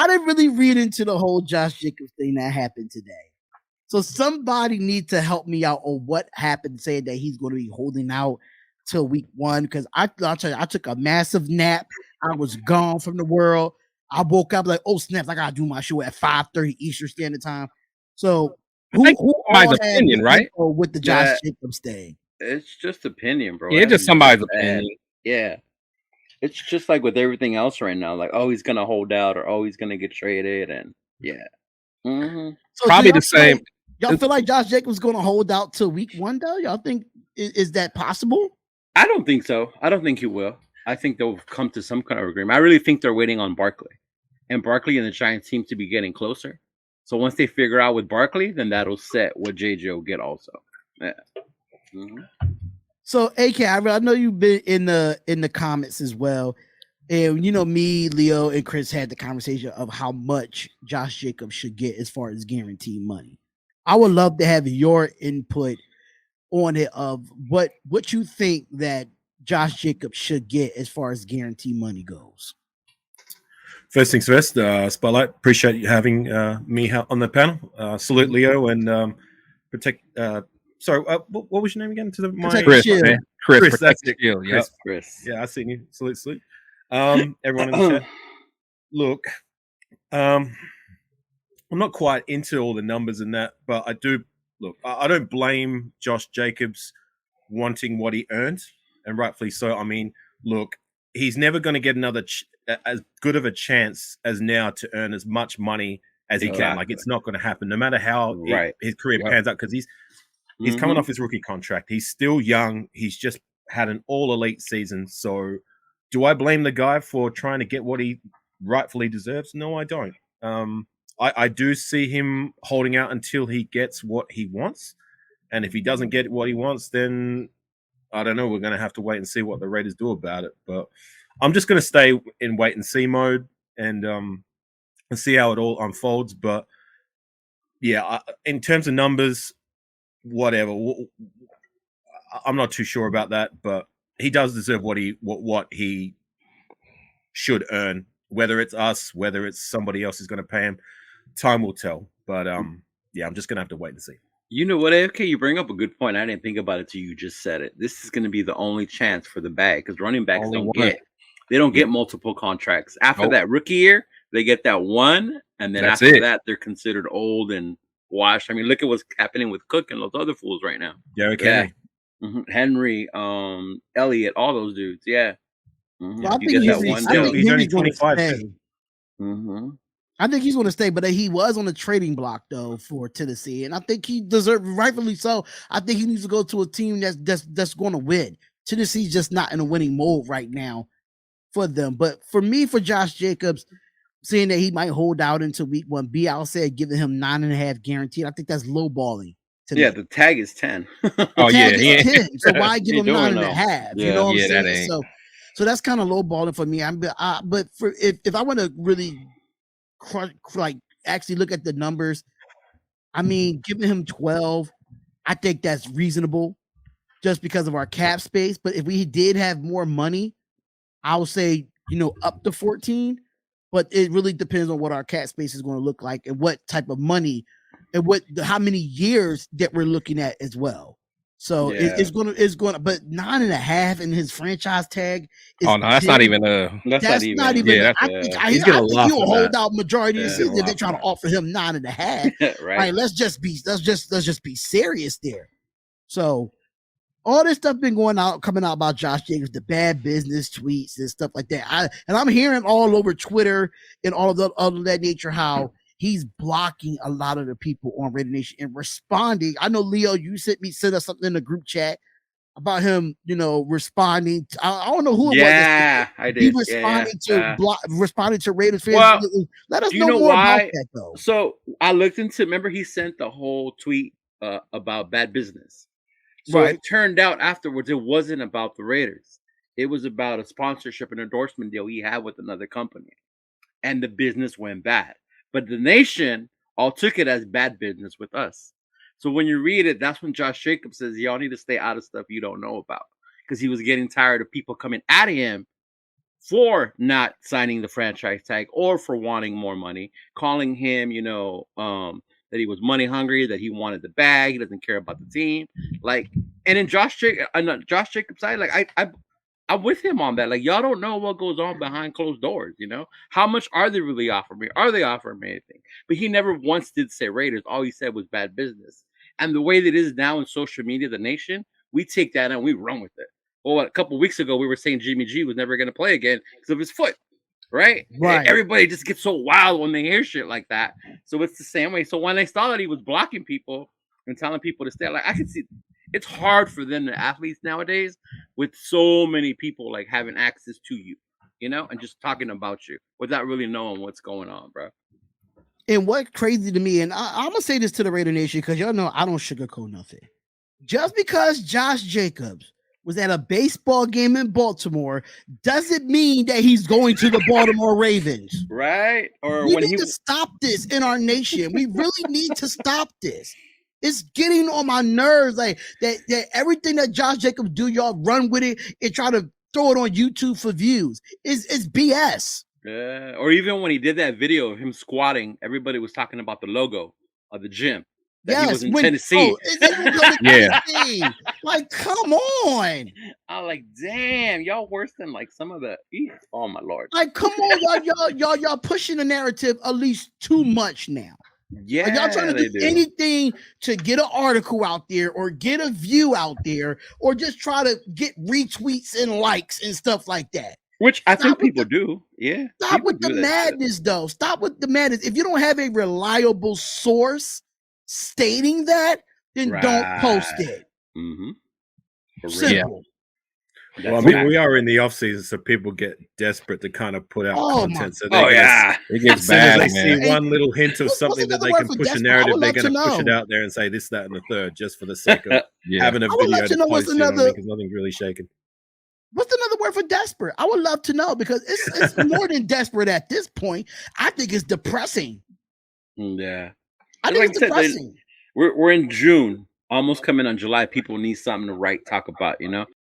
I didn't really read into the whole Josh Jacobs thing that happened today. So somebody needs to help me out on what happened, saying that he's going to be holding out till week 1. Because I'll tell you, I took a massive nap. I was gone from the world. I woke up like, oh snaps! I gotta do my show at 5:30 Eastern Standard Time. So who all had opinion, right? With the Josh Jacobs thing? It's just opinion, bro. Yeah, just somebody's opinion. Yeah. It's just like with everything else right now. Like, oh, he's gonna hold out, or oh, he's gonna get traded, and yeah. So probably the same. Y'all feel like Josh Jacobs is gonna hold out till week 1 though? Y'all think is that possible? I don't think so. I don't think he will. I think they'll come to some kind of agreement. I really think they're waiting on Barkley. And Barkley and the Giants seem to be getting closer. So once they figure out with Barkley, then that'll set what JJ will get also. Yeah. So AK, I know you've been in the comments as well. And you know, me, Leo, and Chris had the conversation of how much Josh Jacobs should get as far as guaranteed money. I would love to have your input on it of what you think that Josh Jacobs should get as far as guaranteed money goes. First things first, Spotlight, appreciate you having me on the panel. Salute Leo and protect. Sorry, what was your name again? Chris, that's it. Yep. Chris. Yeah, I seen you. Salute. Everyone in the chat. Look, I'm not quite into all the numbers and that, but I do look. I don't blame Josh Jacobs wanting what he earned, and rightfully so. I mean, look, he's never going to get another as good of a chance as now to earn as much money as he can. Like, it's not going to happen, no matter how his career pans out, because he's coming off his rookie contract. He's still young. He's just had an all-elite season. So do I blame the guy for trying to get what he rightfully deserves? No, I don't. I do see him holding out until he gets what he wants. And if he doesn't get what he wants, then I don't know. We're going to have to wait and see what the Raiders do about it. But I'm just going to stay in wait and see mode and see how it all unfolds. But yeah, in terms of numbers, whatever. I'm not too sure about that, but he does deserve what he should earn. Whether it's us, whether it's somebody else is going to pay him, time will tell. But yeah, I'm just going to have to wait and see. You know what, AFK? You bring up a good point. I didn't think about it till you just said it. This is going to be the only chance for the bag, because running backs don't get multiple contracts. After that rookie year, they get that one, and then after that, they're considered old and washed. I mean, look at what's happening with Cook and those other fools right now. Henry, Elliott, all those dudes. Yeah. Well, I think he's only 25. I think he's going to stay, but he was on the trading block though for Tennessee, and I think he deserved, rightfully so. I think he needs to go to a team that's going to win. Tennessee's just not in a winning mode right now for them. But for me, for Josh Jacobs, saying that he might hold out until week 1, I'll say giving him 9.5 guaranteed. I think that's lowballing. Yeah, the tag is 10. Is 10. So why give him 9.5? You know what I'm saying? So that's kind of lowballing for me. But for if I want to really actually look at the numbers, I mean, giving him 12, I think that's reasonable just because of our cap space. But if we did have more money, I would say, up to 14. But it really depends on what our cap space is going to look like and what type of money and how many years that we're looking at as well. So it's gonna, but 9.5 in his franchise tag. That's not even. That's not even. Yeah, I think he'll hold out majority of the season if they try to offer him 9.5. Right. Let's just be serious there. So all this stuff been coming out about Josh Jacobs, the bad business tweets and stuff like that. I'm hearing all over Twitter and all of that nature how he's blocking a lot of the people on Raider Nation and responding. I know, Leo, you sent us something in the group chat about him, responding. I don't know who it was. Yeah, I did. He responding to Raiders fans. Well, let us know more about that, though. So I looked into. Remember, he sent the whole tweet about bad business. So it turned out afterwards it wasn't about the Raiders. It was about a sponsorship and endorsement deal he had with another company, and the business went bad. But the nation all took it as bad business with us. So when you read it, that's when Josh Jacobs says, y'all need to stay out of stuff you don't know about. Because he was getting tired of people coming at him for not signing the franchise tag or for wanting more money, calling him, that he was money hungry, that he wanted the bag, he doesn't care about the team. Like, and in Josh Jacobs' side, like I'm with him on that. Like, y'all don't know what goes on behind closed doors, How much are they really offering me? Are they offering me anything? But he never once did say Raiders. All he said was bad business. And the way that it is now in social media, the nation, we take that and we run with it. Well, a couple of weeks ago, we were saying Jimmy G was never going to play again because of his foot, right? Everybody just gets so wild when they hear shit like that. So it's the same way. So when they saw that he was blocking people and telling people to stay, like, I can see it's hard for them, the athletes nowadays, with so many people like having access to you, and just talking about you without really knowing what's going on, bro. And what crazy to me, and I'm gonna say this to the Raider Nation because y'all know I don't sugarcoat nothing. Just because Josh Jacobs was at a baseball game in Baltimore doesn't mean that he's going to the Baltimore Ravens. Right? Or we need to stop this in our nation. We really need to stop this. It's getting on my nerves. Like that everything that Josh Jacobs do, y'all run with it and try to throw it on YouTube for views. It's BS. Yeah. Or even when he did that video of him squatting, everybody was talking about the logo of the gym. That he was in Tennessee. Tennessee. Like, come on. I'm like, damn, y'all worse than like some of the. Oh my Lord. Like, come on, y'all pushing the narrative at least too much now. Yeah, like, y'all trying to do anything to get an article out there or get a view out there or just try to get retweets and likes and stuff like that. Which I think people do. Yeah. Stop with the madness, though. Stop with the madness. If you don't have a reliable source stating that, then don't post it. Mm-hmm. Simple. Well, I mean, we are in the off season, so people get desperate to kind of put out content. So it gets bad. As soon as they see one little hint of something that they can push a narrative, they're going to push it out there and say this, that, and the third, just for the sake of having a video to post on because nothing's really shaking. What's another word for desperate? I would love to know because it's more than desperate at this point. I think it's depressing. Yeah. I think it's depressing. We're in June, almost coming on July. People need something to talk about,